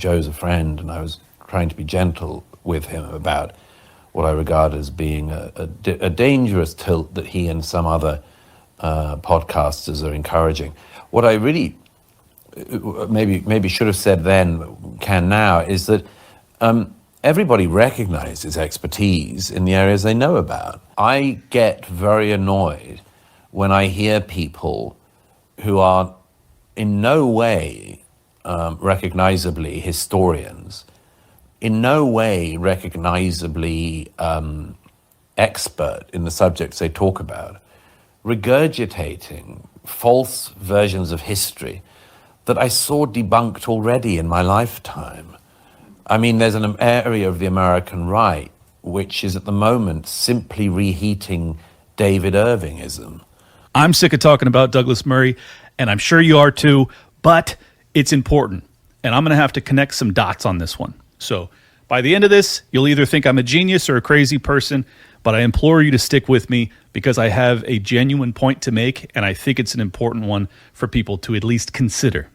Joe's a friend, and I was trying to be gentle with him about what I regard as being a dangerous tilt that he and some other podcasters are encouraging. What I really maybe should have said then, can now, is that everybody recognizes expertise in the areas they know about. I get very annoyed when I hear people who are in no way recognizably historians, in no way recognizably expert in the subjects they talk about, regurgitating false versions of history that I saw debunked already in my lifetime. I mean, there's an area of the American right which is at the moment simply reheating David Irvingism. I'm sick of talking about Douglas Murray, and I'm sure you are too, but it's important. And I'm going to have to connect some dots on this one. So by the end of this, you'll either think I'm a genius or a crazy person, but I implore you to stick with me because I have a genuine point to make, and I think it's an important one for people to at least consider.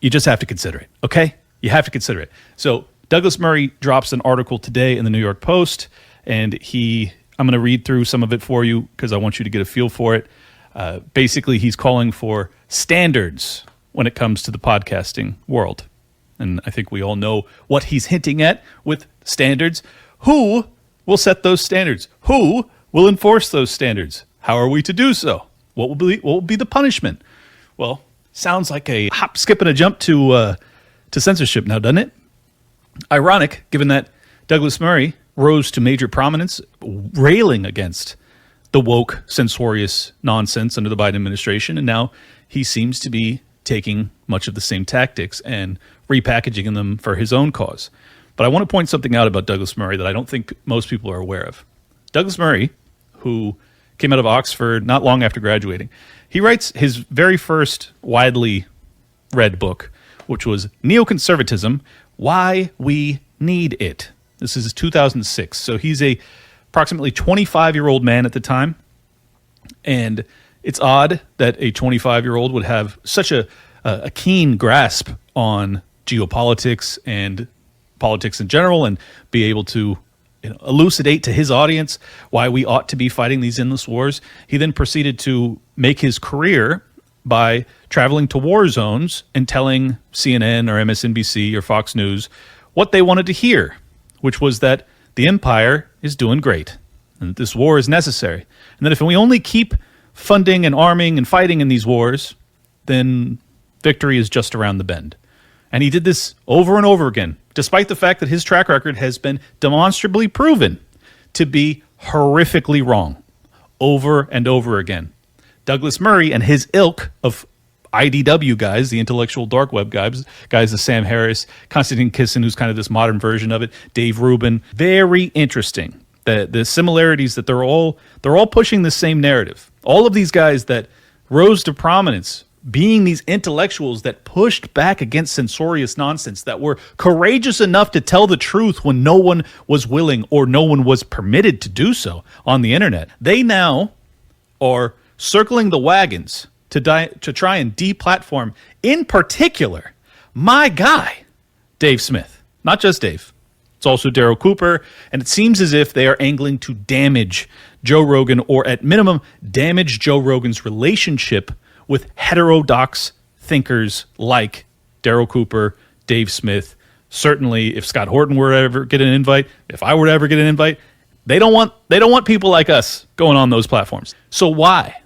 You just have to consider it, okay? You have to consider it. So Douglas Murray drops an article today in the New York Post, and I'm going to read through some of it for you because I want you to get a feel for it. Basically, he's calling for standards when it comes to the podcasting world. And I think we all know what he's hinting at with standards. Who will set those standards? Who will enforce those standards? How are we to do so? What will be the punishment? Well, sounds like a hop, skip, and a jump to censorship now, doesn't it? Ironic, given that Douglas Murray rose to major prominence railing against the woke, censorious nonsense under the Biden administration, and now he seems to be taking much of the same tactics and repackaging them for his own cause. But I want to point something out about Douglas Murray that I don't think most people are aware of. Douglas Murray, who came out of Oxford not long after graduating, he writes his very first widely read book, which was Neoconservatism, Why We Need It. This is 2006. So he's a approximately 25-year-old man at the time. And it's odd that a 25-year-old would have such a keen grasp on geopolitics and politics in general and be able to elucidate to his audience why we ought to be fighting these endless wars. He then proceeded to make his career by traveling to war zones and telling CNN or MSNBC or Fox News what they wanted to hear, which was that the empire is doing great and that this war is necessary. And that if we only keep funding and arming and fighting in these wars, then victory is just around the bend. And he did this over and over again, despite the fact that his track record has been demonstrably proven to be horrifically wrong over and over again. Douglas Murray and his ilk of IDW guys, the intellectual dark web guys the Sam Harris, Konstantin Kisin, who's kind of this modern version of it, Dave Rubin, very interesting. The similarities that they're all pushing the same narrative. All of these guys that rose to prominence being these intellectuals that pushed back against censorious nonsense, that were courageous enough to tell the truth when no one was willing or no one was permitted to do so on the internet. They now are circling the wagons to try and deplatform, in particular, my guy, Dave Smith. Not just Dave. It's also Darryl Cooper, and it seems as if they are angling to damage Joe Rogan, or at minimum, damage Joe Rogan's relationship with heterodox thinkers like Darryl Cooper, Dave Smith. Certainly, if Scott Horton were to ever get an invite, if I were to ever get an invite, they don't want people like us going on those platforms. So why?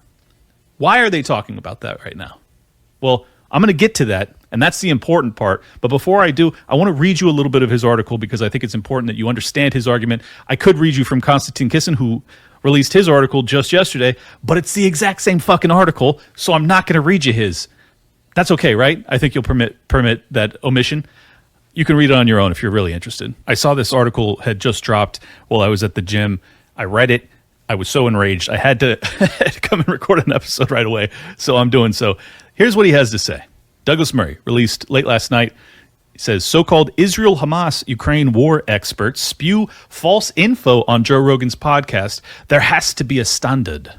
Why are they talking about that right now? Well, I'm going to get to that, and that's the important part. But before I do, I want to read you a little bit of his article because I think it's important that you understand his argument. I could read you from Konstantin Kisin, who released his article just yesterday, but it's the exact same fucking article, so I'm not going to read you his. That's okay, right? I think you'll permit that omission. You can read it on your own if you're really interested. I saw this article had just dropped while I was at the gym. I read it. I was so enraged. I had to come and record an episode right away, so I'm doing so. Here's what he has to say. Douglas Murray, released late last night. He says, so-called Israel-Hamas Ukraine war experts spew false info on Joe Rogan's podcast. There has to be a standard.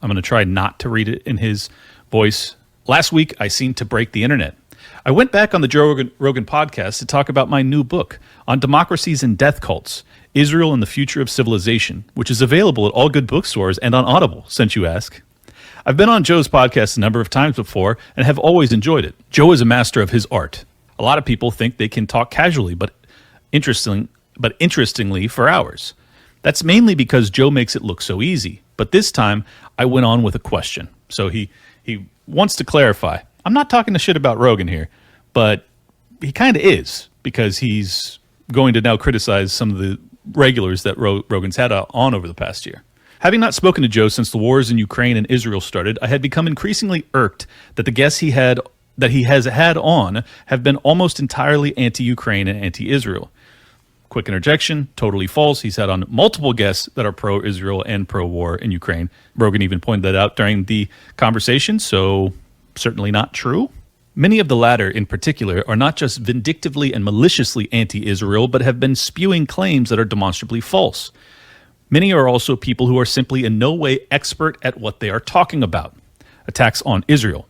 I'm going to try not to read it in his voice. Last week, I seemed to break the internet. I went back on the Joe Rogan podcast to talk about my new book on democracies and death cults, Israel and the Future of Civilization, which is available at all good bookstores and on Audible, since you ask. I've been on Joe's podcast a number of times before and have always enjoyed it. Joe is a master of his art. A lot of people think they can talk casually, but interestingly for hours. That's mainly because Joe makes it look so easy. But this time, I went on with a question. So he wants to clarify. I'm not talking the shit about Rogan here, but he kind of is, because he's going to now criticize some of the regulars that Rogan's had on over the past year. Having not spoken to Joe since the wars in Ukraine and Israel started, I had become increasingly irked that the guests he has had on have been almost entirely anti-Ukraine and anti-Israel. Quick interjection, totally false. He's had on multiple guests that are pro-Israel and pro-war in Ukraine. Rogan even pointed that out during the conversation, so certainly not true. Many of the latter, in particular, are not just vindictively and maliciously anti-Israel, but have been spewing claims that are demonstrably false. Many are also people who are simply in no way expert at what they are talking about. Attacks on Israel.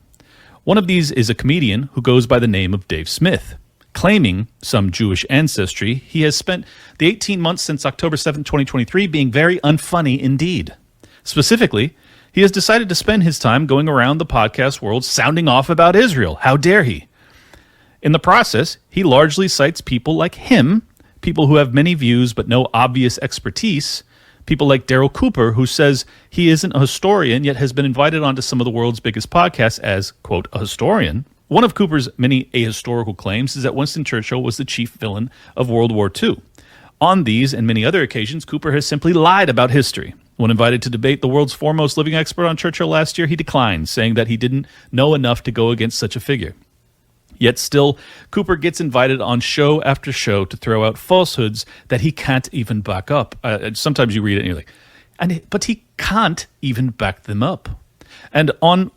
One of these is a comedian who goes by the name of Dave Smith. Claiming some Jewish ancestry, he has spent the 18 months since October 7, 2023 being very unfunny indeed. Specifically, he has decided to spend his time going around the podcast world sounding off about Israel. How dare he? In the process, he largely cites people like him, people who have many views but no obvious expertise, people like Darryl Cooper, who says he isn't a historian yet has been invited onto some of the world's biggest podcasts as, quote, a historian. One of Cooper's many ahistorical claims is that Winston Churchill was the chief villain of World War II. On these and many other occasions, Cooper has simply lied about history. When invited to debate the world's foremost living expert on Churchill last year, he declined, saying that he didn't know enough to go against such a figure. Yet still, Cooper gets invited on show after show to throw out falsehoods that he can't even back up. Sometimes you read it and you're like, but he can't even back them up. And on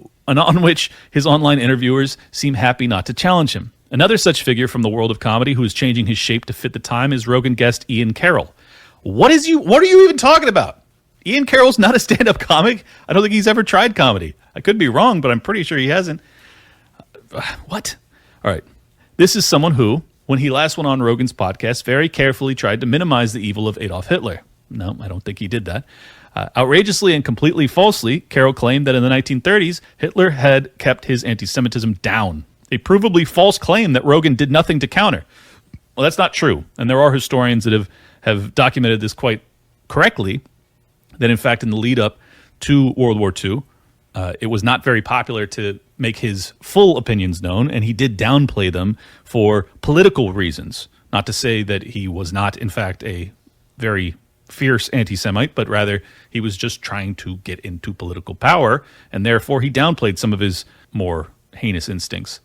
which his online interviewers seem happy not to challenge him. Another such figure from the world of comedy who is changing his shape to fit the time is Rogan guest Ian Carroll. What are you even talking about? Ian Carroll's not a stand-up comic. I don't think he's ever tried comedy. I could be wrong, but I'm pretty sure he hasn't. What? All right. This is someone who, when he last went on Rogan's podcast, very carefully tried to minimize the evil of Adolf Hitler. No, I don't think he did that. Outrageously and completely falsely, Carroll claimed that in the 1930s, Hitler had kept his anti-Semitism down. A provably false claim that Rogan did nothing to counter. Well, that's not true. And there are historians that have documented this quite correctly, that in fact in the lead up to World War II, it was not very popular to make his full opinions known, and he did downplay them for political reasons. Not to say that he was not, in fact, a very fierce anti-Semite, but rather he was just trying to get into political power, and therefore he downplayed some of his more heinous instincts.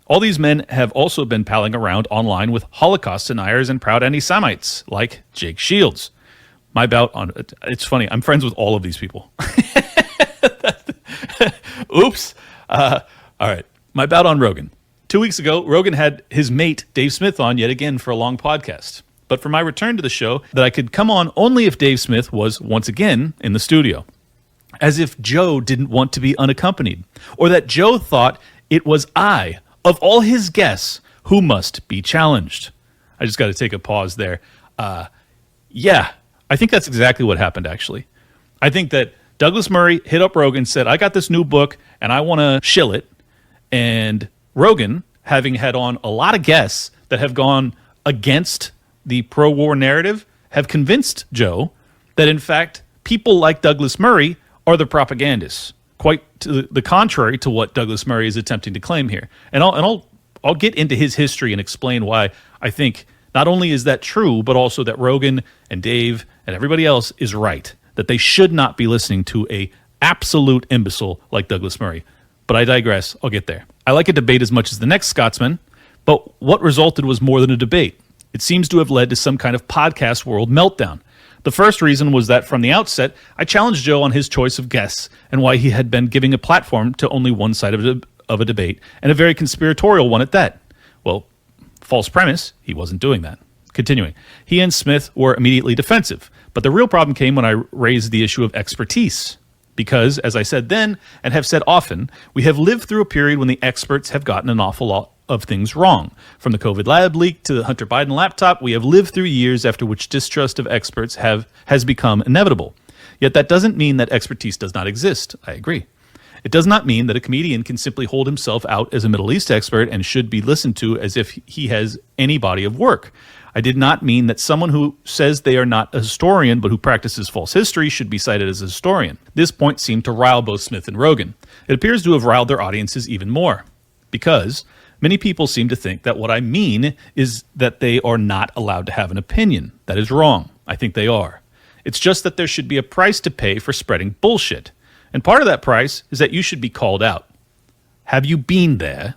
All these men have also been palling around online with Holocaust deniers and proud anti-Semites, like Jake Shields. It's funny, I'm friends with all of these people. Oops. All right. My bout on Rogan. 2 weeks ago, Rogan had his mate, Dave Smith, on yet again for a long podcast. But for my return to the show, that I could come on only if Dave Smith was once again in the studio. As if Joe didn't want to be unaccompanied. Or that Joe thought it was I, of all his guests, who must be challenged. I just got to take a pause there. Yeah, I think that's exactly what happened, actually. I think that Douglas Murray hit up Rogan and said, I got this new book and I want to shill it. And Rogan, having had on a lot of guests that have gone against the pro-war narrative, have convinced Joe that, in fact, people like Douglas Murray are the propagandists, quite to the contrary to what Douglas Murray is attempting to claim here. And I'll get into his history and explain why I think not only is that true, but also that Rogan and Dave and everybody else is right, that they should not be listening to a absolute imbecile like Douglas Murray. But I digress. I'll get there. I like a debate as much as the next Scotsman, but what resulted was more than a debate. It seems to have led to some kind of podcast world meltdown. The first reason was that from the outset, I challenged Joe on his choice of guests and why he had been giving a platform to only one side of a debate, and a very conspiratorial one at that. Well, false premise, he wasn't doing that. Continuing, he and Smith were immediately defensive, but the real problem came when I raised the issue of expertise. Because, as I said then, and have said often, we have lived through a period when the experts have gotten an awful of things wrong. From the COVID lab leak to the Hunter Biden laptop, we have lived through years after which distrust of experts has become inevitable. Yet that doesn't mean that expertise does not exist. I agree. It does not mean that a comedian can simply hold himself out as a Middle East expert and should be listened to as if he has any body of work. I did not mean that someone who says they are not a historian but who practices false history should be cited as a historian. This point seemed to rile both Smith and Rogan. It appears to have riled their audiences even more, because many people seem to think that what I mean is that they are not allowed to have an opinion. That is wrong. I think they are. It's just that there should be a price to pay for spreading bullshit. And part of that price is that you should be called out. Have you been there?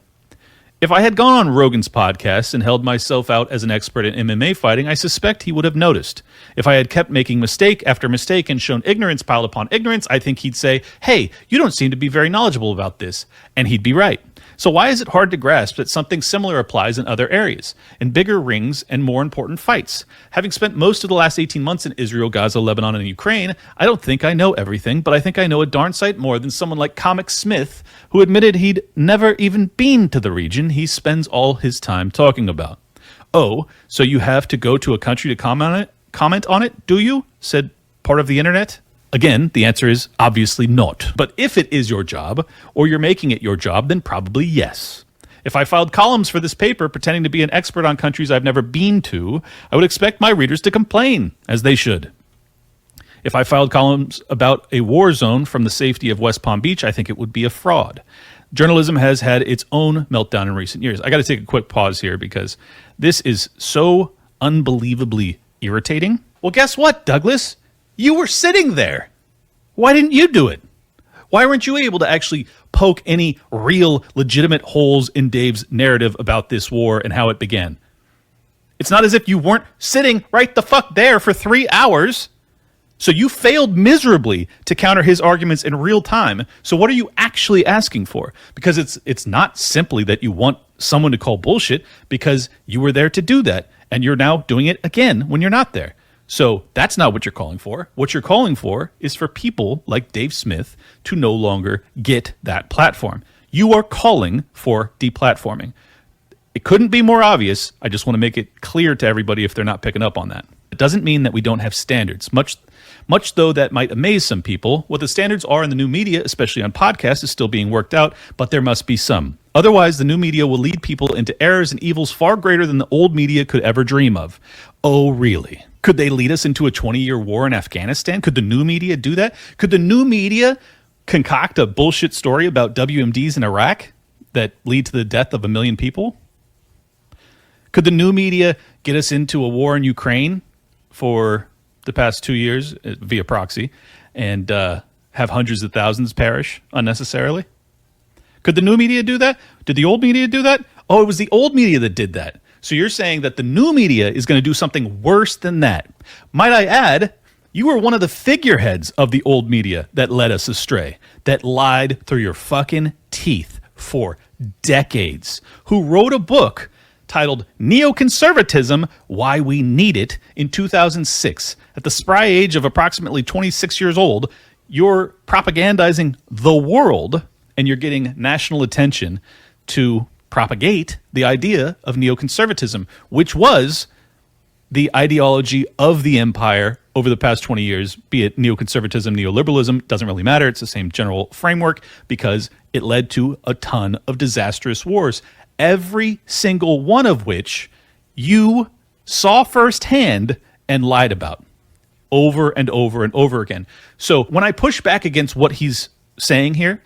If I had gone on Rogan's podcast and held myself out as an expert in MMA fighting, I suspect he would have noticed. If I had kept making mistake after mistake and shown ignorance piled upon ignorance, I think he'd say, "Hey, you don't seem to be very knowledgeable about this." And he'd be right. So why is it hard to grasp that something similar applies in other areas, in bigger rings and more important fights? Having spent most of the last 18 months in Israel, Gaza, Lebanon, and Ukraine, I don't think I know everything, but I think I know a darn sight more than someone like Comic Smith, who admitted he'd never even been to the region he spends all his time talking about. "Oh, so you have to go to a country to comment on it, do you?" said part of the internet. Again, the answer is obviously not. But if it is your job, or you're making it your job, then probably yes. If I filed columns for this paper pretending to be an expert on countries I've never been to, I would expect my readers to complain, as they should. If I filed columns about a war zone from the safety of West Palm Beach, I think it would be a fraud. Journalism has had its own meltdown in recent years. I got to take a quick pause here because this is so unbelievably irritating. Well, guess what, Douglas? You were sitting there. Why didn't you do it? Why weren't you able to actually poke any real, legitimate holes in Dave's narrative about this war and how it began? It's not as if you weren't sitting right the fuck there for 3 hours. So you failed miserably to counter his arguments in real time. So what are you actually asking for? Because it's not simply that you want someone to call bullshit, because you were there to do that, and you're now doing it again when you're not there. So that's not what you're calling for. What you're calling for is for people like Dave Smith to no longer get that platform. You are calling for deplatforming. It couldn't be more obvious. I just want to make it clear to everybody if they're not picking up on that. It doesn't mean that we don't have standards. Much though that might amaze some people, what the standards are in the new media, especially on podcasts, is still being worked out, but there must be some. Otherwise, the new media will lead people into errors and evils far greater than the old media could ever dream of. Oh, really? Could they lead us into a 20-year war in Afghanistan? Could the new media do that? Could the new media concoct a bullshit story about WMDs in Iraq that lead to the death of 1 million people? Could the new media get us into a war in Ukraine for the past 2 years via proxy and have hundreds of thousands perish unnecessarily? Could the new media do that? Did the old media do that? Oh, it was the old media that did that. So you're saying that the new media is going to do something worse than that. Might I add, you were one of the figureheads of the old media that led us astray, that lied through your fucking teeth for decades, who wrote a book titled Neoconservatism, Why We Need It in 2006. At the spry age of approximately 26 years old, you're propagandizing the world and you're getting national attention to propagate the idea of neoconservatism, which was the ideology of the empire over the past 20 years, be it neoconservatism, neoliberalism, doesn't really matter. It's the same general framework because it led to a ton of disastrous wars, every single one of which you saw firsthand and lied about over and over and over again. So when I push back against what he's saying here,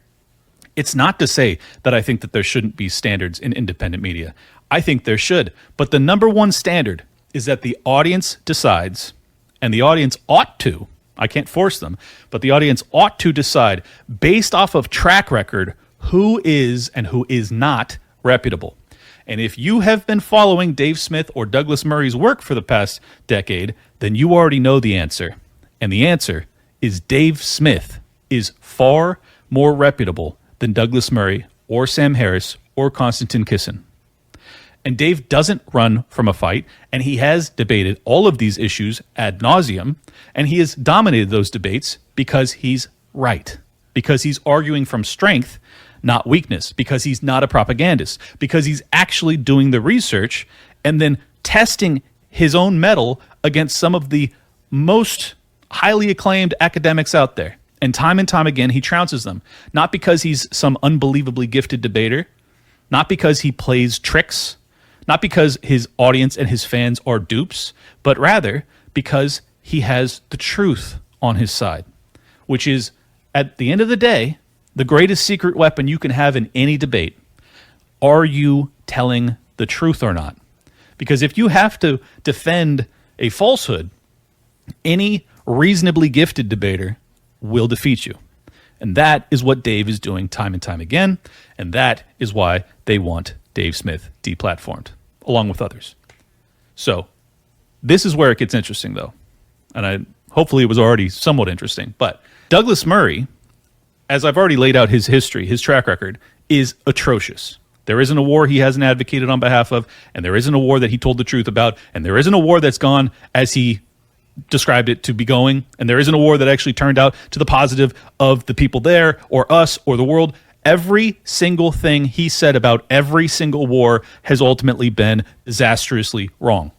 it's not to say that I think that there shouldn't be standards in independent media. I think there should. But the number one standard is that the audience decides, and the audience ought to, I can't force them, but the audience ought to decide based off of track record who is and who is not reputable. And if you have been following Dave Smith or Douglas Murray's work for the past decade, then you already know the answer. And the answer is Dave Smith is far more reputable than Douglas Murray or Sam Harris or Konstantin Kisin. And Dave doesn't run from a fight, and he has debated all of these issues ad nauseum, and he has dominated those debates because he's right, because he's arguing from strength, not weakness, because he's not a propagandist, because he's actually doing the research and then testing his own mettle against some of the most highly acclaimed academics out there. And time again, he trounces them. Not because he's some unbelievably gifted debater, not because he plays tricks, not because his audience and his fans are dupes, but rather because he has the truth on his side, which is, at the end of the day, the greatest secret weapon you can have in any debate. Are you telling the truth or not? Because if you have to defend a falsehood, any reasonably gifted debater will defeat you. And that is what Dave is doing time and time again, and that is why they want Dave Smith deplatformed, along with others. So this is where it gets interesting, though. And hopefully it was already somewhat interesting. But Douglas Murray, as I've already laid out his history, his track record, is atrocious. There isn't a war he hasn't advocated on behalf of, and there isn't a war that he told the truth about, and there isn't a war that's gone as he described it to be going, and there isn't a war that actually turned out to the positive of the people there, or us, or the world. Every single thing he said about every single war has ultimately been disastrously wrong.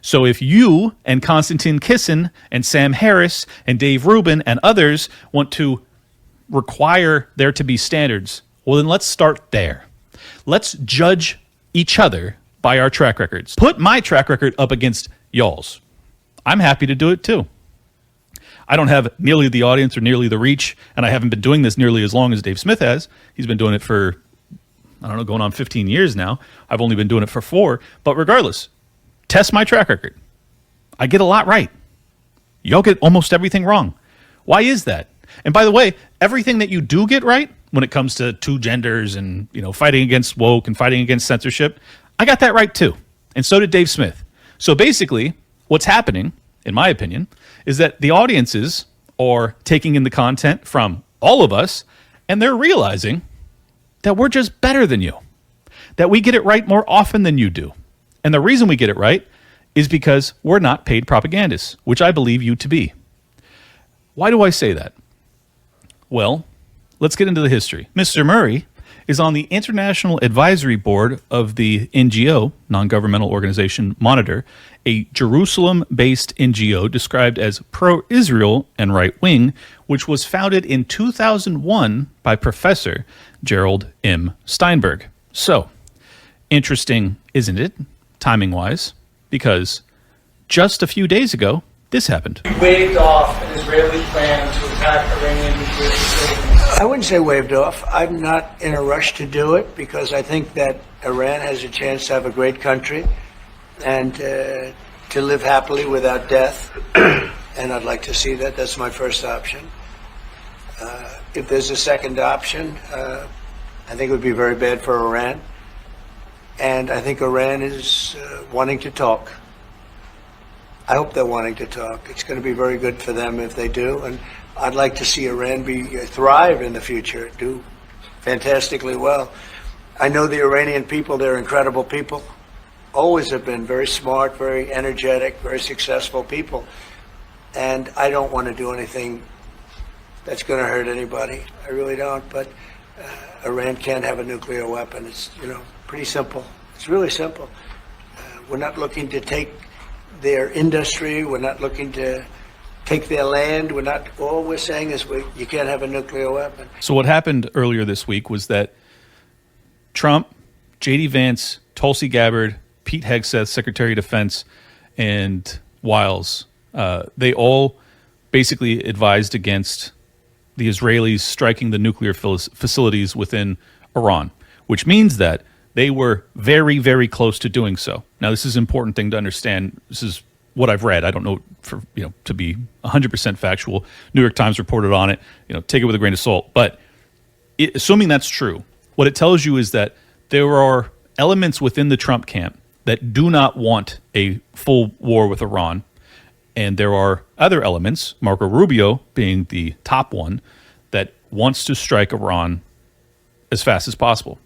So if you and Konstantin Kisin and Sam Harris and Dave Rubin and others want to require there to be standards, well, then let's start there. Let's judge each other by our track records. Put my track record up against y'all's. I'm happy to do it too. I don't have nearly the audience or nearly the reach, and I haven't been doing this nearly as long as Dave Smith has. He's been doing it for, I don't know, going on 15 years now. I've only been doing it for 4. But regardless, test my track record. I get a lot right. Y'all get almost everything wrong. Why is that? And by the way, everything that you do get right when it comes to 2 genders and, fighting against woke and fighting against censorship, I got that right too. And so did Dave Smith. So basically, what's happening, in my opinion, is that the audiences are taking in the content from all of us, and they're realizing that we're just better than you, that we get it right more often than you do. And the reason we get it right is because we're not paid propagandists, which I believe you to be. Why do I say that? Well, let's get into the history. Mr. Murray is on the International Advisory Board of the NGO, non-governmental organization Monitor, a Jerusalem-based NGO described as pro-Israel and right-wing, which was founded in 2001 by Professor Gerald M. Steinberg. So, interesting, isn't it, timing-wise? Because just a few days ago, this happened. We waved off an Israeli plan to attack Iranian nuclear facilities. I wouldn't say waved off. I'm not in a rush to do it because I think that Iran has a chance to have a great country and to live happily without death. And I'd like to see that. That's my first option. If there's a second option, I think it would be very bad for Iran. And I think Iran is wanting to talk. I hope they're wanting to talk. It's going to be very good for them if they do. And I'd like to see Iran thrive in the future, do fantastically well. I know the Iranian people, they're incredible people. Always have been very smart, very energetic, very successful people. And I don't want to do anything that's going to hurt anybody. I really don't. But Iran can't have a nuclear weapon. It's, pretty simple. It's really simple. We're not looking to take their industry. We're not looking to take their land. All we're saying is you can't have a nuclear weapon. So what happened earlier this week was that Trump, J.D. Vance, Tulsi Gabbard, Pete Hegseth, Secretary of Defense, and Wiles, they all basically advised against the Israelis striking the nuclear facilities within Iran, which means that they were very, very close to doing so. Now, this is an important thing to understand. This is what I've read. I don't know to be 100% factual. New York Times reported on it. Take it with a grain of salt. But assuming that's true, what it tells you is that there are elements within the Trump camp that do not want a full war with Iran. And there are other elements, Marco Rubio being the top one, that wants to strike Iran as fast as possible.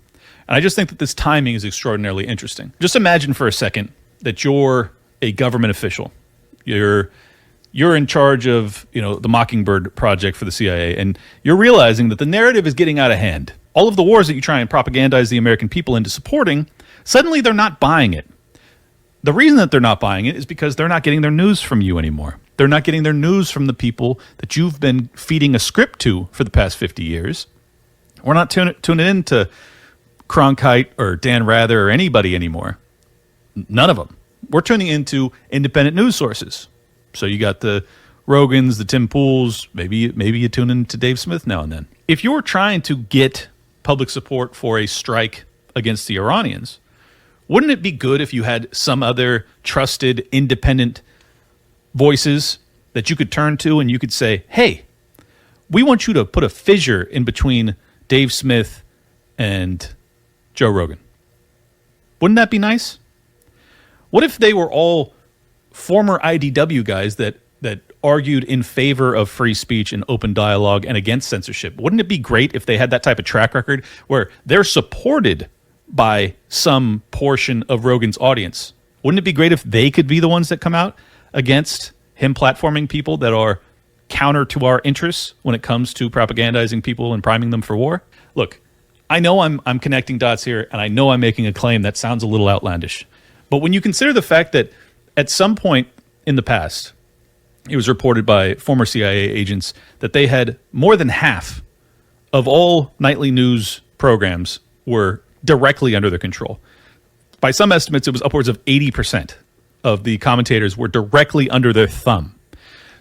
And I just think that this timing is extraordinarily interesting. Just imagine for a second that you're a government official. You're in charge of, the Mockingbird project for the CIA, and you're realizing that the narrative is getting out of hand. all of the wars that you try and propagandize the American people into supporting, suddenly they're not buying it. The reason that they're not buying it is because they're not getting their news from you anymore. They're not getting their news from the people that you've been feeding a script to for the past 50 years. We're not tuning in to Cronkite or Dan Rather or anybody anymore. None of them. We're tuning into independent news sources. So you got the Rogans, the Tim Pools, maybe you tune in to Dave Smith now and then. If you're trying to get public support for a strike against the Iranians, wouldn't it be good if you had some other trusted, independent voices that you could turn to and you could say, hey, we want you to put a fissure in between Dave Smith and Joe Rogan? Wouldn't that be nice? What if they were all former IDW guys that argued in favor of free speech and open dialogue and against censorship? Wouldn't it be great if they had that type of track record where they're supported by some portion of Rogan's audience? Wouldn't it be great if they could be the ones that come out against him platforming people that are counter to our interests when it comes to propagandizing people and priming them for war? Look, I know I'm connecting dots here, and I know I'm making a claim that sounds a little outlandish. But when you consider the fact that at some point in the past, it was reported by former CIA agents that they had more than half of all nightly news programs were directly under their control. By some estimates, it was upwards of 80% of the commentators were directly under their thumb.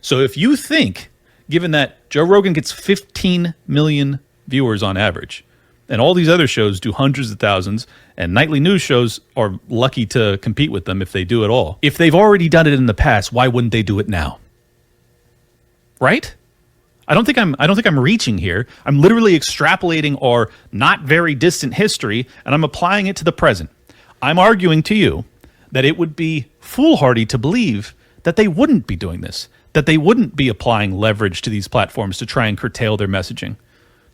So if you think, given that Joe Rogan gets 15 million viewers on average, and all these other shows do hundreds of thousands, and nightly news shows are lucky to compete with them if they do at all. If they've already done it in the past, why wouldn't they do it now? Right? I don't think I'm reaching here. I'm literally extrapolating our not very distant history, and I'm applying it to the present. I'm arguing to you that it would be foolhardy to believe that they wouldn't be doing this, that they wouldn't be applying leverage to these platforms to try and curtail their messaging.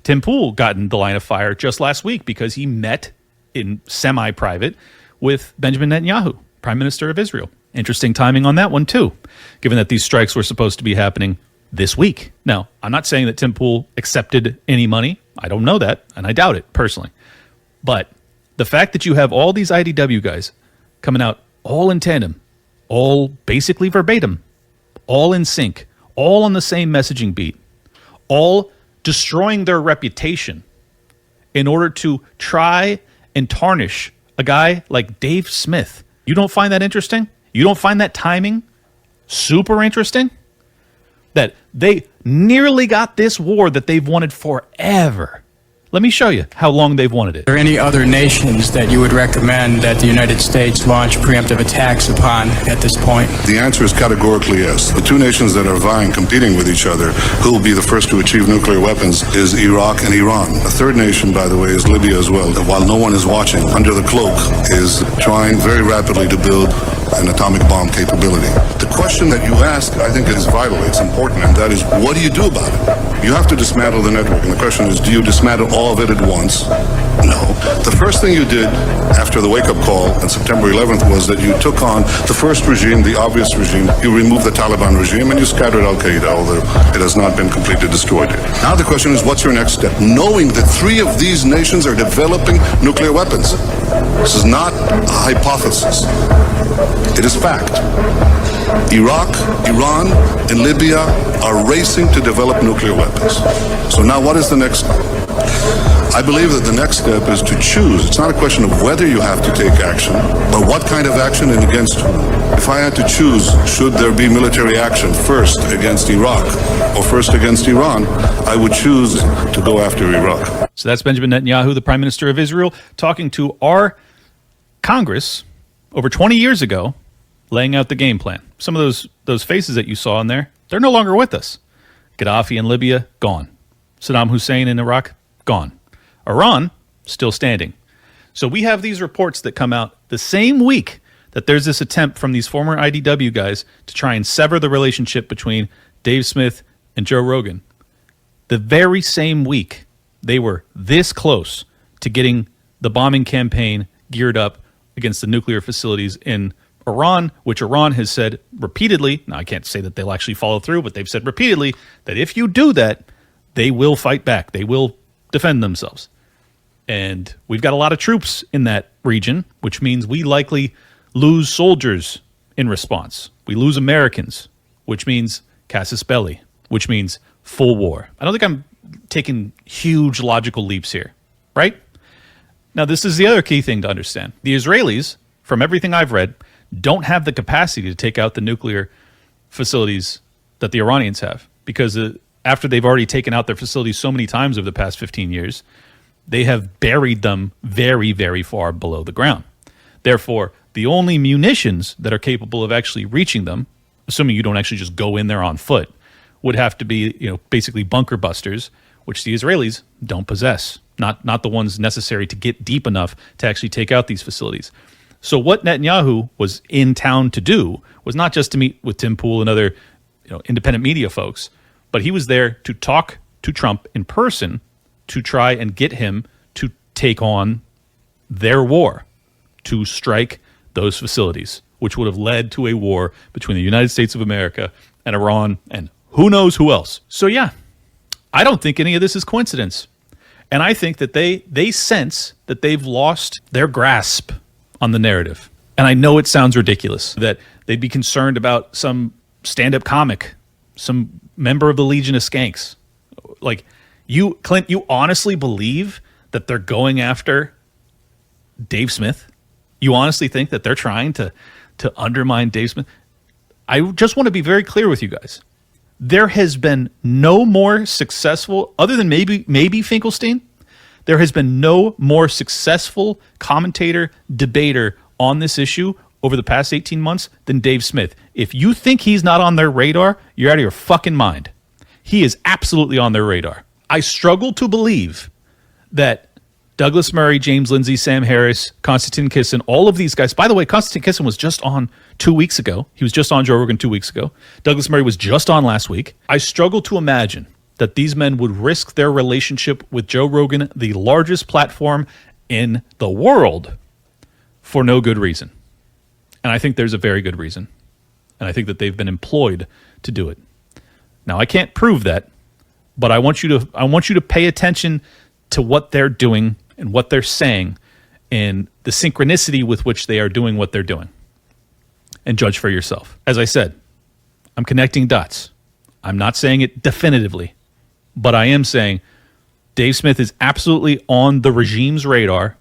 Tim Pool got in the line of fire just last week because he met in semi-private with Benjamin Netanyahu, Prime Minister of Israel. Interesting timing on that one, too, given that these strikes were supposed to be happening this week. Now, I'm not saying that Tim Pool accepted any money. I don't know that, and I doubt it, personally. But the fact that you have all these IDW guys coming out all in tandem, all basically verbatim, all in sync, all on the same messaging beat, all destroying their reputation in order to try and tarnish a guy like Dave Smith. You don't find that interesting? You don't find that timing super interesting? That they nearly got this war that they've wanted forever. Let me show you how long they've wanted it. Are there any other nations that you would recommend that the United States launch preemptive attacks upon at this point? The answer is categorically yes. The two nations that are vying, competing with each other, who will be the first to achieve nuclear weapons, is Iraq and Iran. A third nation, by the way, is Libya as well. While no one is watching, under the cloak, is trying very rapidly to build an atomic bomb capability. The question that you ask, I think, is vital. It's important, and that is, what do you do about it? You have to dismantle the network, and the question is, do you dismantle all of it at once? No. The first thing you did after the wake-up call on September 11th was that you took on the first regime, the obvious regime. You removed the Taliban regime, and you scattered Al-Qaeda, although it has not been completely destroyed yet. Now the question is, what's your next step? Knowing that 3 of these nations are developing nuclear weapons. This is not a hypothesis. It is fact. Iraq, Iran, and Libya are racing to develop nuclear weapons. So now what is the next step? I believe that the next step is to choose. It's not a question of whether you have to take action, but what kind of action and against whom. If I had to choose, should there be military action first against Iraq or first against Iran, I would choose to go after Iraq. So that's Benjamin Netanyahu, the Prime Minister of Israel, talking to our Congress over 20 years ago, laying out the game plan. Some of those faces that you saw in there, they're no longer with us. Gaddafi in Libya, gone. Saddam Hussein in Iraq, gone. Iran, still standing. So we have these reports that come out the same week that there's this attempt from these former IDW guys to try and sever the relationship between Dave Smith and Joe Rogan. The very same week, they were this close to getting the bombing campaign geared up against the nuclear facilities in Iran, which Iran has said repeatedly, now I can't say that they'll actually follow through, but they've said repeatedly that if you do that, they will fight back. They will defend themselves. And we've got a lot of troops in that region, which means we likely lose soldiers in response. We lose Americans, which means casus belli, which means full war. I don't think I'm taking huge logical leaps here, right? Now, this is the other key thing to understand. The Israelis, from everything I've read, don't have the capacity to take out the nuclear facilities that the Iranians have, because after they've already taken out their facilities so many times over the past 15 years, they have buried them very, very far below the ground. Therefore, the only munitions that are capable of actually reaching them, assuming you don't actually just go in there on foot, would have to be, basically bunker busters, which the Israelis don't possess. Not the ones necessary to get deep enough to actually take out these facilities. So what Netanyahu was in town to do was not just to meet with Tim Pool and other independent media folks, but he was there to talk to Trump in person to try and get him to take on their war, to strike those facilities, which would have led to a war between the United States of America and Iran and who knows who else. So yeah, I don't think any of this is coincidence. And I think that they sense that they've lost their grasp on the narrative. And I know it sounds ridiculous that they'd be concerned about some stand-up comic, some member of the Legion of Skanks. Like, you, Clint, you honestly believe that they're going after Dave Smith? You honestly think that they're trying to undermine Dave Smith? I just want to be very clear with you guys. There has been no more successful, other than maybe Finkelstein, there has been no more successful commentator, debater on this issue over the past 18 months than Dave Smith. If you think he's not on their radar, you're out of your fucking mind. He is absolutely on their radar. I struggle to believe that Douglas Murray, James Lindsay, Sam Harris, Konstantin Kisin, all of these guys. By the way, Konstantin Kisin was just on 2 weeks ago. He was just on Joe Rogan 2 weeks ago. Douglas Murray was just on last week. I struggle to imagine that these men would risk their relationship with Joe Rogan, the largest platform in the world, for no good reason. And I think there's a very good reason. And I think that they've been employed to do it. Now, I can't prove that, but I want you to pay attention to what they're doing and what they're saying and the synchronicity with which they are doing what they're doing. And judge for yourself. As I said, I'm connecting dots. I'm not saying it definitively, but I am saying Dave Smith is absolutely on the regime's radar.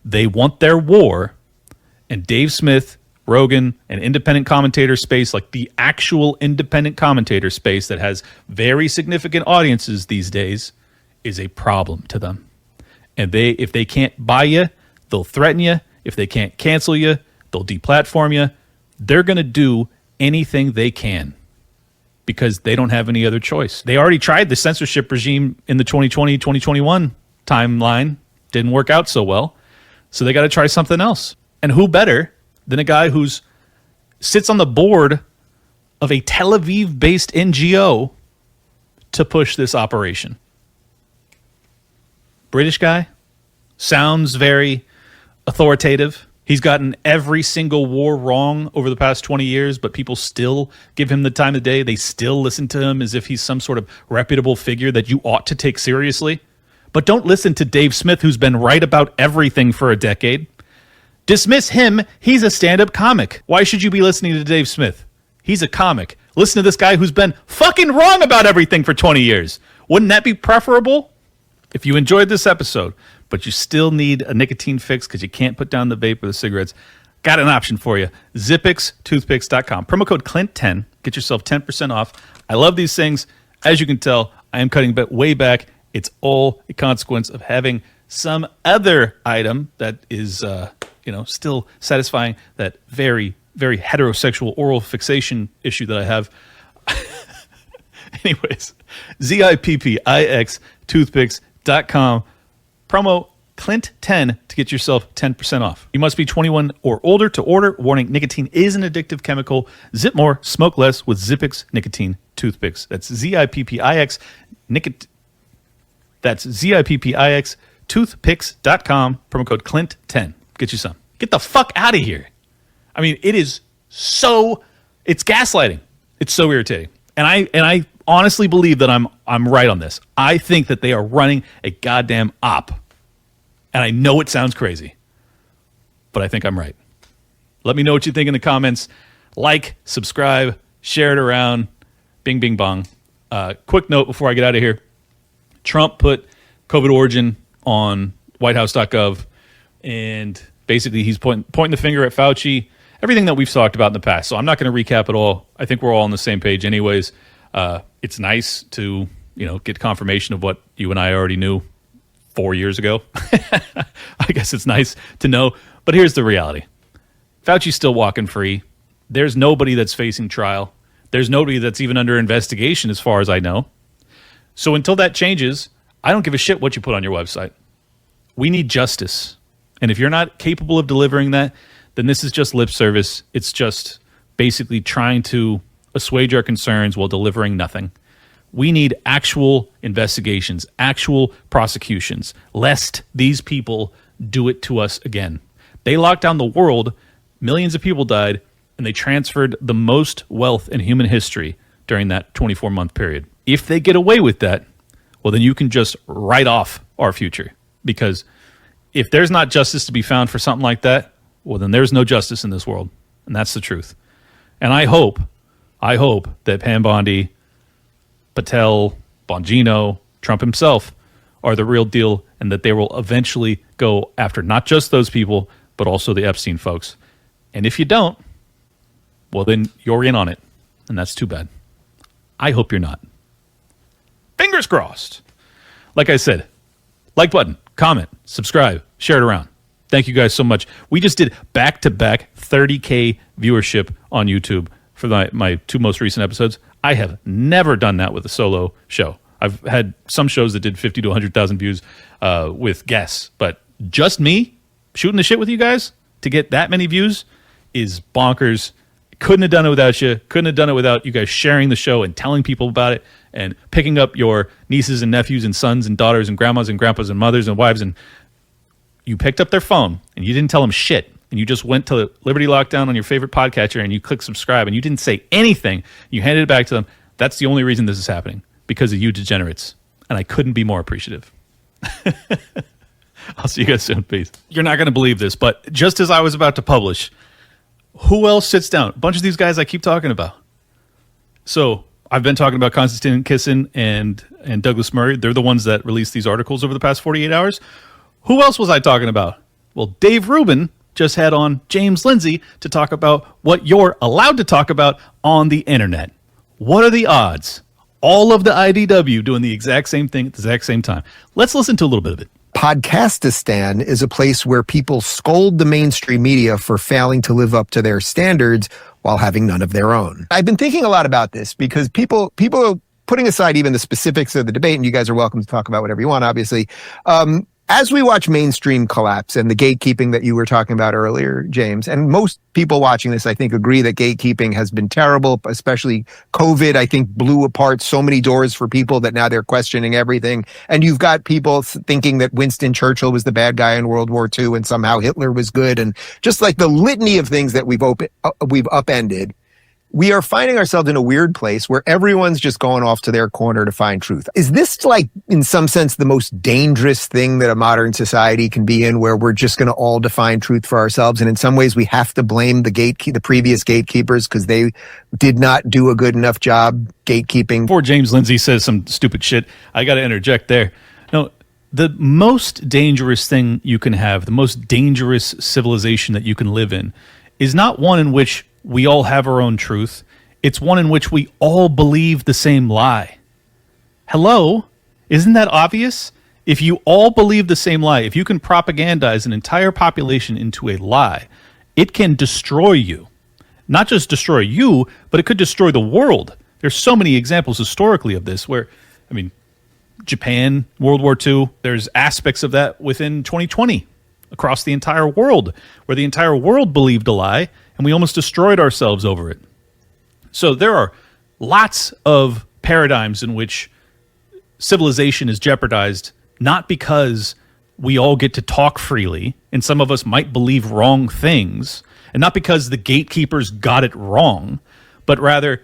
They want their war, and Dave Smith, Rogan, an independent commentator space, like the actual independent commentator space that has very significant audiences these days, is a problem to them. And if they can't buy you, they'll threaten you. If they can't cancel you, they'll deplatform you. They're going to do anything they can because they don't have any other choice. They already tried the censorship regime in the 2020-2021 timeline. Didn't work out so well. So they got to try something else. And who better than a guy who sits on the board of a Tel Aviv-based NGO to push this operation? British guy, sounds very authoritative. He's gotten every single war wrong over the past 20 years, but people still give him the time of day. They still listen to him as if he's some sort of reputable figure that you ought to take seriously. But don't listen to Dave Smith, who's been right about everything for a decade. Dismiss him. He's a stand-up comic. Why should you be listening to Dave Smith? He's a comic. Listen to this guy who's been fucking wrong about everything for 20 years. Wouldn't that be preferable? If you enjoyed this episode, but you still need a nicotine fix because you can't put down the vape or the cigarettes, got an option for you. ZippixToothpicks.com. Promo code Clint10. Get yourself 10% off. I love these things. As you can tell, I am cutting way back. It's all a consequence of having some other item that is, still satisfying that very, very heterosexual oral fixation issue that I have. Anyways, ZIPPIX toothpicks.com. Promo Clint10 to get yourself 10% off. You must be 21 or older to order. Warning, nicotine is an addictive chemical. Zip more, smoke less with Zippix nicotine toothpicks. That's ZIPPIX That's ZIPPIX toothpicks.com. Promo code Clint10. Get you some. Get the fuck out of here. I mean, it's gaslighting. It's so irritating. And I honestly believe that I'm right on this. I think that they are running a goddamn op. And I know it sounds crazy, but I think I'm right. Let me know what you think in the comments. Like, subscribe, share it around. Bing, bing, bong. Quick note before I get out of here. Trump put COVID origin on whitehouse.gov, and basically he's pointing the finger at Fauci, everything that we've talked about in the past. So I'm not going to recap it all. I think we're all on the same page anyways. It's nice to, get confirmation of what you and I already knew 4 years ago. I guess it's nice to know. But here's the reality. Fauci's still walking free. There's nobody that's facing trial. There's nobody that's even under investigation as far as I know. So until that changes, I don't give a shit what you put on your website. We need justice. And if you're not capable of delivering that, then this is just lip service. It's just basically trying to assuage our concerns while delivering nothing. We need actual investigations, actual prosecutions, lest these people do it to us again. They locked down the world, millions of people died, and they transferred the most wealth in human history during that 24-month period. If they get away with that, well, then you can just write off our future. Because if there's not justice to be found for something like that, well, then there's no justice in this world. And that's the truth. And I hope that Pam Bondi, Patel, Bongino, Trump himself are the real deal, and that they will eventually go after not just those people, but also the Epstein folks. And if you don't, well, then you're in on it. And that's too bad. I hope you're not. Fingers crossed. Like I said, like button, comment, subscribe, share it around. Thank you guys so much. We just did back-to-back 30K viewership on YouTube for my two most recent episodes. I have never done that with a solo show. I've had some shows that did 50 to 100,000 views with guests, but just me shooting the shit with you guys to get that many views is bonkers. Couldn't have done it without you. Couldn't have done it without you guys sharing the show and telling people about it and picking up your nieces and nephews and sons and daughters and grandmas and grandpas and mothers and wives, and you picked up their phone and you didn't tell them shit, and you just went to Liberty Lockdown on your favorite podcatcher and you clicked subscribe and you didn't say anything. You handed it back to them. That's the only reason this is happening, because of you degenerates, and I couldn't be more appreciative. I'll see you guys soon. Peace. You're not going to believe this, but just as I was about to publish, who else sits down? A bunch of these guys I keep talking about. So I've been talking about Konstantin, Kisin, and Douglas Murray. They're the ones that released these articles over the past 48 hours. Who else was I talking about? Well, Dave Rubin just had on James Lindsay to talk about what you're allowed to talk about on the internet. What are the odds? All of the IDW doing the exact same thing at the exact same time. Let's listen to a little bit of it. Podcastistan is a place where people scold the mainstream media for failing to live up to their standards while having none of their own. I've been thinking a lot about this because people are putting aside even the specifics of the debate, and you guys are welcome to talk about whatever you want, obviously. As we watch mainstream collapse and the gatekeeping that you were talking about earlier, James, and most people watching this, I think, agree that gatekeeping has been terrible, especially COVID, I think, blew apart so many doors for people that now they're questioning everything. And you've got people thinking that Winston Churchill was the bad guy in World War II and somehow Hitler was good. And just like the litany of things that we've upended, we are finding ourselves in a weird place where everyone's just going off to their corner to find truth. Is this, like, in some sense, the most dangerous thing that a modern society can be in, where we're just going to all define truth for ourselves? And in some ways, we have to blame the previous gatekeepers because they did not do a good enough job gatekeeping. Before James Lindsay says some stupid shit, I got to interject there. No, the most dangerous thing you can have, the most dangerous civilization that you can live in, is not one in which we all have our own truth. It's one in which we all believe the same lie. Hello? Isn't that obvious? If you all believe the same lie, if you can propagandize an entire population into a lie, it can destroy you. Not just destroy you, but it could destroy the world. There's so many examples historically of this where, I mean, Japan, World War II, there's aspects of that within 2020 across the entire world, where the entire world believed a lie, and we almost destroyed ourselves over it. So there are lots of paradigms in which civilization is jeopardized, not because we all get to talk freely, and some of us might believe wrong things, and not because the gatekeepers got it wrong, but rather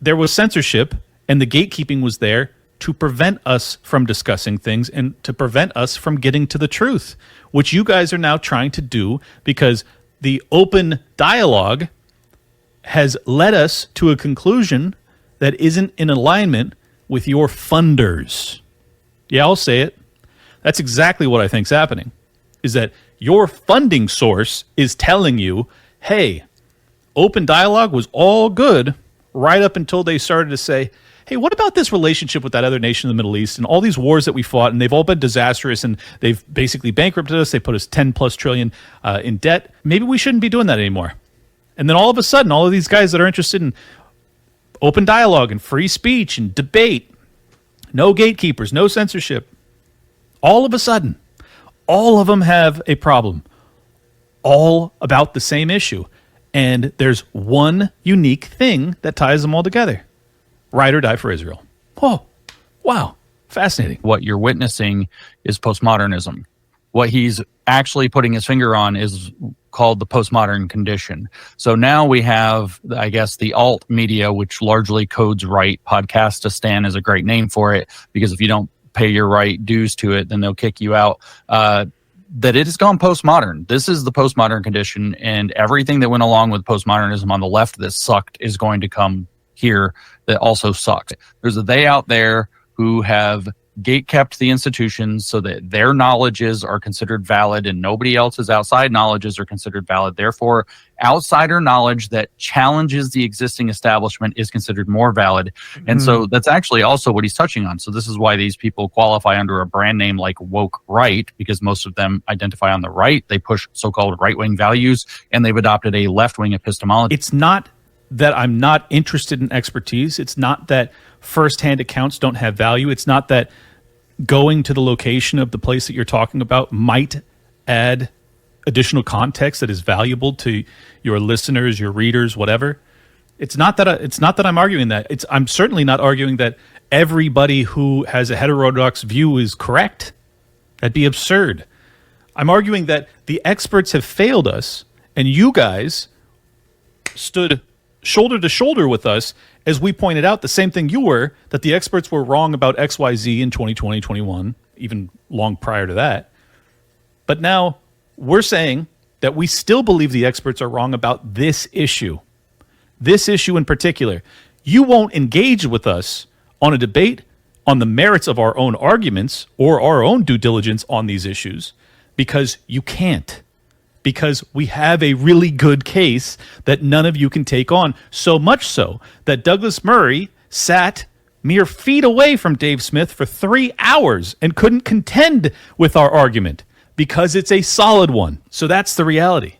there was censorship, and the gatekeeping was there to prevent us from discussing things and to prevent us from getting to the truth, which you guys are now trying to do because the open dialogue has led us to a conclusion that isn't in alignment with your funders. Yeah, I'll say it. That's exactly what I think's happening, is that your funding source is telling you, hey, open dialogue was all good right up until they started to say, hey, what about this relationship with that other nation in the Middle East and all these wars that we fought, and they've all been disastrous, and they've basically bankrupted us. They put us 10 plus trillion in debt. Maybe we shouldn't be doing that anymore. And then all of a sudden, all of these guys that are interested in open dialogue and free speech and debate, no gatekeepers, no censorship, all of a sudden, all of them have a problem, all about the same issue. And there's one unique thing that ties them all together. Ride or die for Israel. Oh, wow. Fascinating. What you're witnessing is postmodernism. What he's actually putting his finger on is called the postmodern condition. So now we have, I guess, the alt media, which largely codes right. Podcastistan is a great name for it, because if you don't pay your right dues to it, then they'll kick you out. That it has gone postmodern. This is the postmodern condition, and everything that went along with postmodernism on the left that sucked is going to come here that also sucked. There's a they out there who have gate-kept the institutions so that their knowledges are considered valid and nobody else's outside knowledges are considered valid. Therefore, outsider knowledge that challenges the existing establishment is considered more valid. And so that's actually also what he's touching on. So this is why these people qualify under a brand name like woke right, because most of them identify on the right. They push so-called right-wing values, and they've adopted a left-wing epistemology. It's not that I'm not interested in expertise. It's not that firsthand accounts don't have value. It's not that going to the location of the place that you're talking about might add additional context that is valuable to your listeners, your readers, whatever. It's not that I'm arguing that. I'm certainly not arguing that everybody who has a heterodox view is correct. That'd be absurd. I'm arguing that the experts have failed us, and you guys stood shoulder to shoulder with us as we pointed out the same thing you were, that the experts were wrong about XYZ in 2020, 21, even long prior to that. But now we're saying that we still believe the experts are wrong about this issue in particular. You won't engage with us on a debate on the merits of our own arguments or our own due diligence on these issues because you can't. Because we have a really good case that none of you can take on. So much so that Douglas Murray sat mere feet away from Dave Smith for 3 hours and couldn't contend with our argument because it's a solid one. So that's the reality.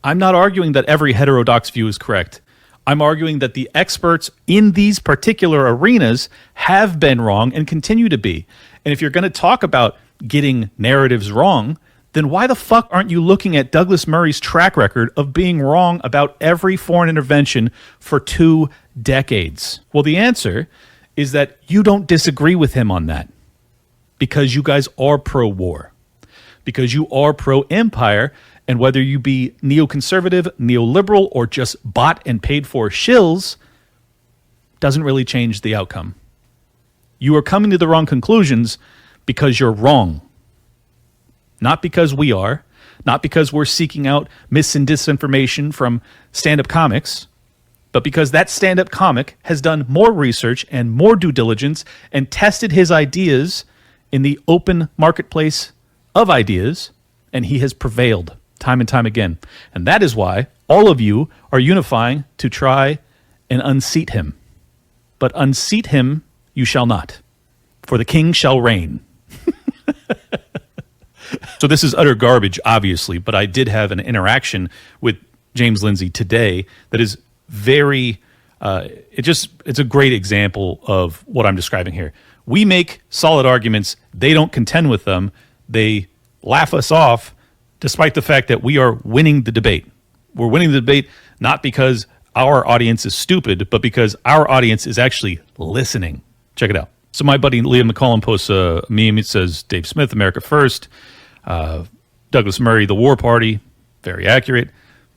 I'm not arguing that every heterodox view is correct. I'm arguing that the experts in these particular arenas have been wrong and continue to be. And if you're going to talk about getting narratives wrong, then why the fuck aren't you looking at Douglas Murray's track record of being wrong about every foreign intervention for 2 decades? Well, the answer is that you don't disagree with him on that because you guys are pro-war, because you are pro-empire, and whether you be neoconservative, neoliberal, or just bought and paid for shills doesn't really change the outcome. You are coming to the wrong conclusions because you're wrong. Not because we are, not because we're seeking out mis and disinformation from stand-up comics, but because that stand-up comic has done more research and more due diligence and tested his ideas in the open marketplace of ideas, and he has prevailed time and time again. And that is why all of you are unifying to try and unseat him. But unseat him you shall not, for the king shall reign. So this is utter garbage, obviously, but I did have an interaction with James Lindsay today that is very, it's a great example of what I'm describing here. We make solid arguments. They don't contend with them. They laugh us off, despite the fact that we are winning the debate. We're winning the debate not because our audience is stupid, but because our audience is actually listening. Check it out. So my buddy Liam McCollum posts a meme. It says, Dave Smith, America First. Douglas Murray, the War Party, very accurate.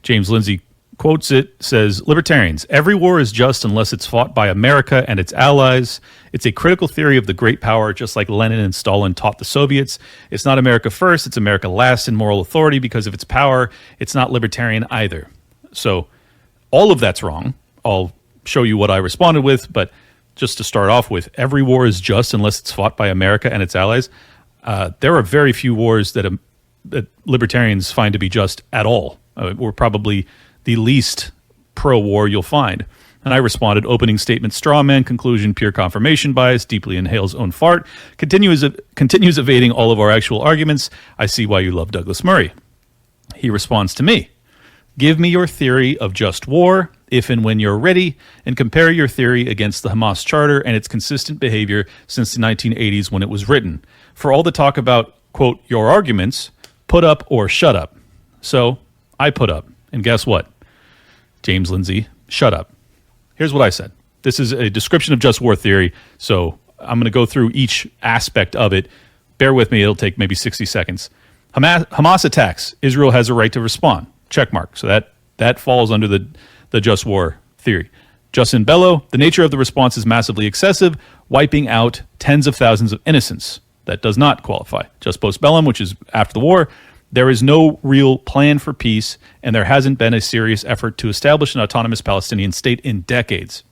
James Lindsay quotes it, says, libertarians, every war is just unless it's fought by America and its allies. It's a critical theory of the great power, just like Lenin and Stalin taught the Soviets. It's not America first, it's America last in moral authority because of its power. It's not libertarian either. So all of that's wrong. I'll show you what I responded with, but just to start off with, every war is just unless it's fought by America and its allies. There are very few wars that libertarians find to be just at all. We're probably the least pro-war you'll find. And I responded, opening statement, straw man, conclusion, pure confirmation bias, deeply inhales own fart, continues evading all of our actual arguments. I see why you love Douglas Murray. He responds to me, give me your theory of just war, if and when you're ready, and compare your theory against the Hamas Charter and its consistent behavior since the 1980s when it was written. For all the talk about, quote, your arguments, put up or shut up. So I put up. And guess what? James Lindsay, shut up. Here's what I said. This is a description of just war theory, so I'm going to go through each aspect of it. Bear with me. It'll take maybe 60 seconds. Hamas attacks. Israel has a right to respond. Check mark. So that falls under the just war theory. Justin Bello, the nature of the response is massively excessive, wiping out tens of thousands of innocents. That does not qualify. Just post bellum, which is after the war, there is no real plan for peace, and there hasn't been a serious effort to establish an autonomous Palestinian state in decades.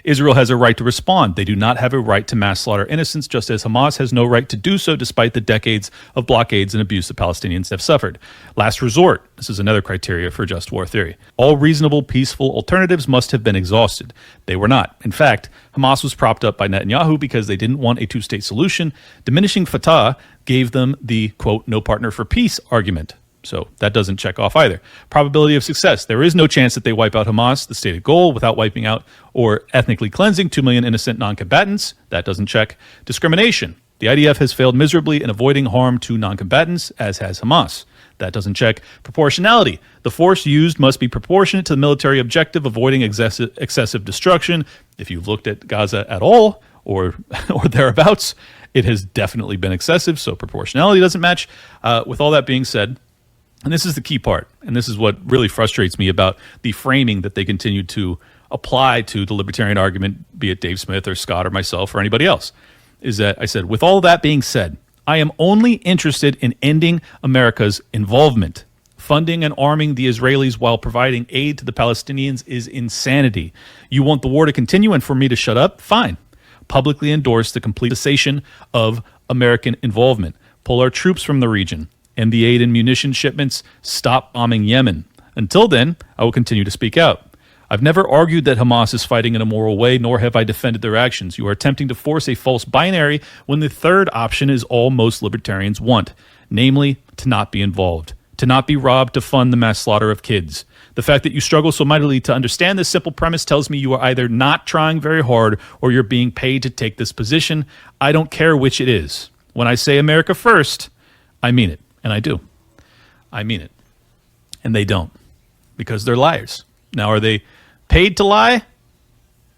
Israel has a right to respond. They do not have a right to mass slaughter innocents, just as Hamas has no right to do so despite the decades of blockades and abuse the Palestinians have suffered. Last resort. This is another criteria for just war theory. All reasonable, peaceful alternatives must have been exhausted. They were not. In fact, Hamas was propped up by Netanyahu because they didn't want a two-state solution. Diminishing Fatah gave them the, quote, no partner for peace argument. So that doesn't check off either. Probability of success. There is no chance that they wipe out Hamas, the stated goal, without wiping out or ethnically cleansing 2 million innocent non-combatants. That doesn't check. Discrimination. The IDF has failed miserably in avoiding harm to non-combatants, as has Hamas. That doesn't check. Proportionality. The force used must be proportionate to the military objective, avoiding excessive destruction. If you've looked at Gaza at all, or thereabouts, it has definitely been excessive, so proportionality doesn't match. With all that being said, and this is the key part, and this is what really frustrates me about the framing that they continue to apply to the libertarian argument, be it Dave Smith or Scott or myself or anybody else, is that I said, with all that being said, I am only interested in ending America's involvement. Funding and arming the Israelis while providing aid to the Palestinians is insanity. You want the war to continue and for me to shut up? Fine. Publicly endorse the complete cessation of American involvement. Pull our troops from the region. End the aid and munition shipments. Stop bombing Yemen. Until then, I will continue to speak out. I've never argued that Hamas is fighting in a moral way, nor have I defended their actions. You are attempting to force a false binary when the third option is all most libertarians want, namely, to not be involved, to not be robbed to fund the mass slaughter of kids. The fact that you struggle so mightily to understand this simple premise tells me you are either not trying very hard or you're being paid to take this position. I don't care which it is. When I say America first, I mean it. And I do. I mean it. And they don't. Because they're liars. Now, are they paid to lie?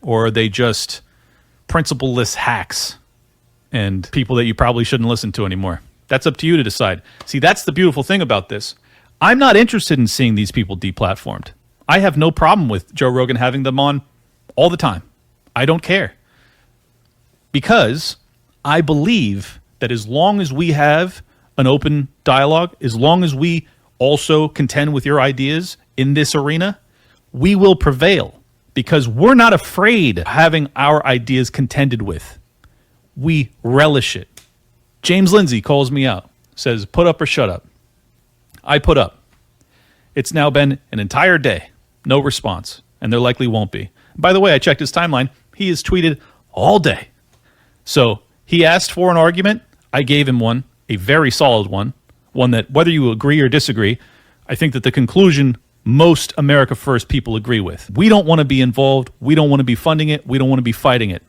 Or are they just principle-less hacks and people that you probably shouldn't listen to anymore? That's up to you to decide. See, that's the beautiful thing about this. I'm not interested in seeing these people deplatformed. I have no problem with Joe Rogan having them on all the time. I don't care. Because I believe that as long as we have an open dialogue, as long as we also contend with your ideas in this arena, we will prevail because we're not afraid of having our ideas contended with. We relish it. James Lindsay calls me out, says, put up or shut up. I put up. It's now been an entire day. No response. And there likely won't be. By the way, I checked his timeline. He has tweeted all day. So he asked for an argument. I gave him one. A very solid one that whether you agree or disagree, I think that the conclusion most America First people agree with. We don't want to be involved. We don't want to be funding it. We don't want to be fighting it.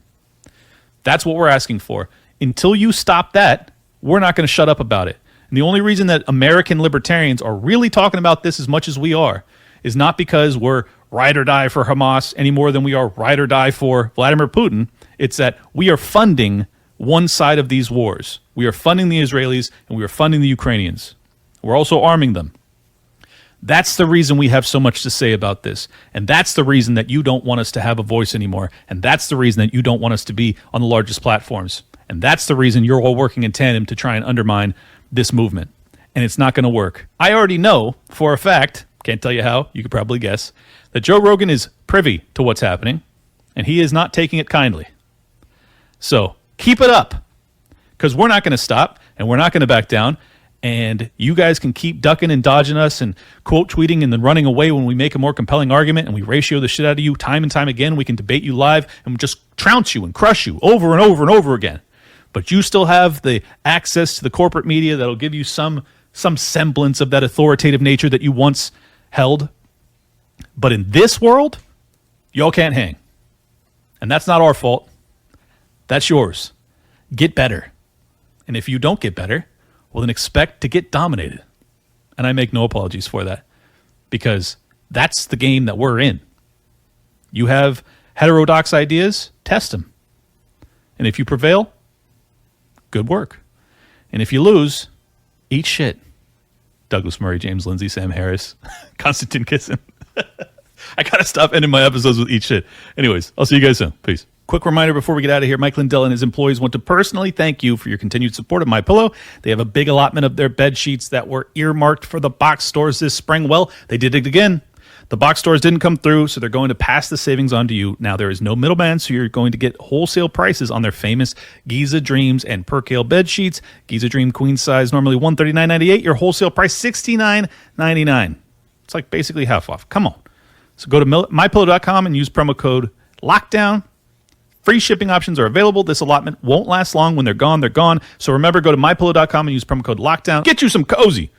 That's what we're asking for. Until you stop that, we're not going to shut up about it. And the only reason that American libertarians are really talking about this as much as we are is not because we're ride or die for Hamas any more than we are ride or die for Vladimir Putin. It's that we are funding one side of these wars. We are funding the Israelis and we are funding the Ukrainians. We're also arming them. That's the reason we have so much to say about this. And that's the reason that you don't want us to have a voice anymore. And that's the reason that you don't want us to be on the largest platforms. And that's the reason you're all working in tandem to try and undermine this movement. And it's not going to work. I already know for a fact, can't tell you how, you could probably guess, that Joe Rogan is privy to what's happening, and he is not taking it kindly. So keep it up, because we're not going to stop, and we're not going to back down, and you guys can keep ducking and dodging us and quote tweeting and then running away when we make a more compelling argument and we ratio the shit out of you time and time again. We can debate you live and just trounce you and crush you over and over and over again. But you still have the access to the corporate media that'll give you some semblance of that authoritative nature that you once held. But in this world, y'all can't hang. And that's not our fault. That's yours. Get better. And if you don't get better, well, then expect to get dominated. And I make no apologies for that, because that's the game that we're in. You have heterodox ideas, test them. And if you prevail, good work. And if you lose, eat shit. Douglas Murray, James Lindsay, Sam Harris, Konstantin Kisin. I got to stop ending my episodes with eat shit. Anyways, I'll see you guys soon. Peace. Quick reminder before we get out of here, Mike Lindell and his employees want to personally thank you for your continued support of MyPillow. They have a big allotment of their bed sheets that were earmarked for the box stores this spring. Well, they did it again. The box stores didn't come through, so they're going to pass the savings on to you. Now, there is no middleman, so you're going to get wholesale prices on their famous Giza Dreams and Percale bed sheets. Giza Dream queen size, normally $139.98. Your wholesale price, $69.99. It's like basically half off. Come on. So go to mypillow.com and use promo code LOCKDOWN. Free shipping options are available. This allotment won't last long. When they're gone, they're gone. So remember, go to mypillow.com and use promo code LOCKDOWN. Get you some cozy.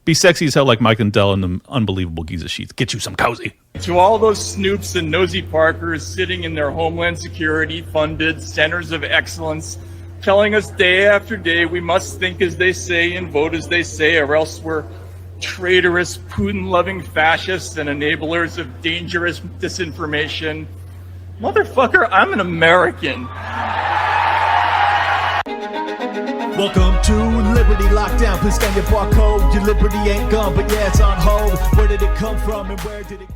Be sexy as hell like Mike Lindell and the unbelievable Giza sheets. Get you some cozy. To all those snoops and nosy Parkers sitting in their Homeland Security funded centers of excellence, telling us day after day we must think as they say and vote as they say, or else we're traitorous, Putin-loving fascists and enablers of dangerous disinformation. Motherfucker, I'm an American. Welcome to Liberty Lockdown. Please scan your barcode. Your liberty ain't gone, but yeah, it's on hold. Where did it come from and where did it go?